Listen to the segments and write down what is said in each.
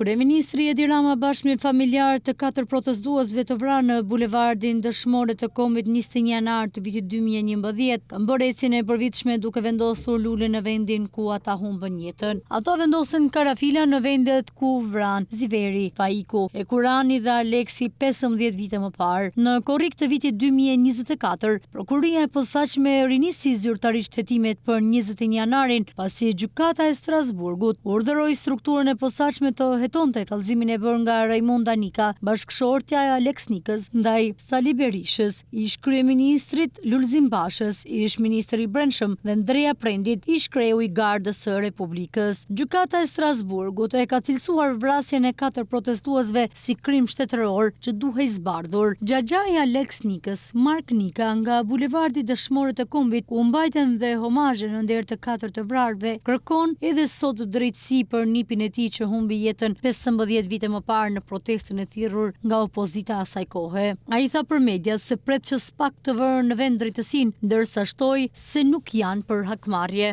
Kryeministri Edi Rama bashkë me familjarë të 4 protestuesve të vrarë në bulevardin dëshmore të Kombit 21 janar të vitit 2011 kanë bërë ecjen e përvitshme duke vendosur lule në vendin ku ata humbën jetën. Ato vendosen karafila në vendet ku vran Ziveri, Faiku, Ekurani dhe Aleksi 15 vite më parë. Në korrik të vitit 2024, prokuria e posaçme rinisi zyrtarisht hetimet për 21 janarin, pasi gjykata e Strasburgut urdhëroi strukturën e posaçme të hetonte kallëzimin e bërë nga Raimonda Nika, bashkëshortja e Alex Nikës, ndaj Sali Berishës, ish kryeministrit Lulzim Bashës, ish ministri i Brendshëm dhe Ndreja Prendit, ish kreu i Gardës së Republikës. Gjykata e Strasburgut e ka cilësuar vrasjen e 4 protestuesve si krim shtetëror që duhej zbardhur. Xhaxhai Alex Nikës, Mark Nika, nga bulevardi dëshmore të Kombit, ku mbajten dhe homazhe në nder të 4 të vrarëve, kërkon edhe sot drejtësi për nipin e tij që humbi jetën 15 vite më parë në protestën e thirrur nga opozita asaj kohe. Ai tha për mediat se pret që s'pak të vërë në vend drejtësinë, ndërsa shtoi se nuk janë për hakmarrje.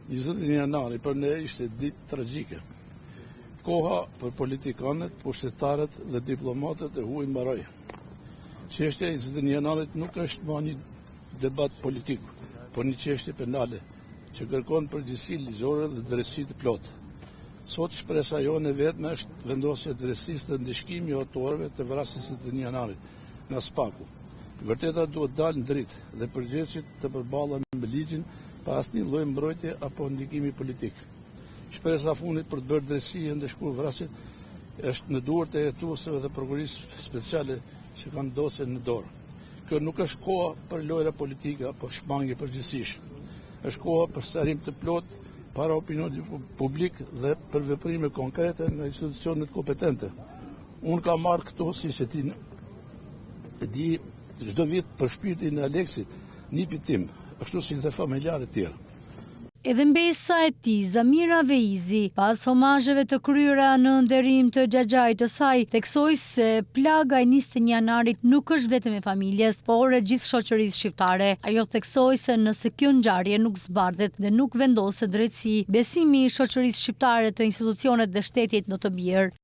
21 janari për ne ishte ditë tragjike. Koha për politikanët, pushtetarët dhe diplomatët e huaj mbaroi. Çështja e 21 janarit nuk është më një debat politik, por një çështje penale që kërkon përgjegjësi ligjore dhe drejtësi të plotë. Sot shpresa jone vetme është vendosja e drejtësisë të ndëshkimit të autorëve të vrasjes së 21 janarit nga Spaku. Vërteta duhet dalë në dritë dhe përgjegjësit të përballen me ligjin pa asnjë lloj mbrojtje apo ndikimi politik. Shpresa fundit për të bërë drejtësi e ndëshkuar vrasjet është në duart e hetuesve dhe prokurisë speciale që kanë dosjen në dorë. Kjo nuk është koha për lojra politike apo shmangje përgjithësisht. Është koha për sqarim të plotë para opinionit publik dhe për veprime konkrete nga institucionet kompetente. Unë kam marrë këto, si që ti di, çdo vit për shpirtin e Aleksit, nipit tim, ashtu si dhe familjarët tjerë. Edhe mbesa e tij, Zamira Veizi, pas homazheve të kryera në nderim të xhaxhait të saj, theksoi se plaga e 21 janarit nuk është vetëm e familjes, por e gjithë shoqërisë shqiptare. Ajo theksoi se nëse kjo ngjarje nuk zbardhet dhe nuk vendoset drejtësi, besimi i shoqërisë shqiptare të institucionet dhe shtetit do të bjerë.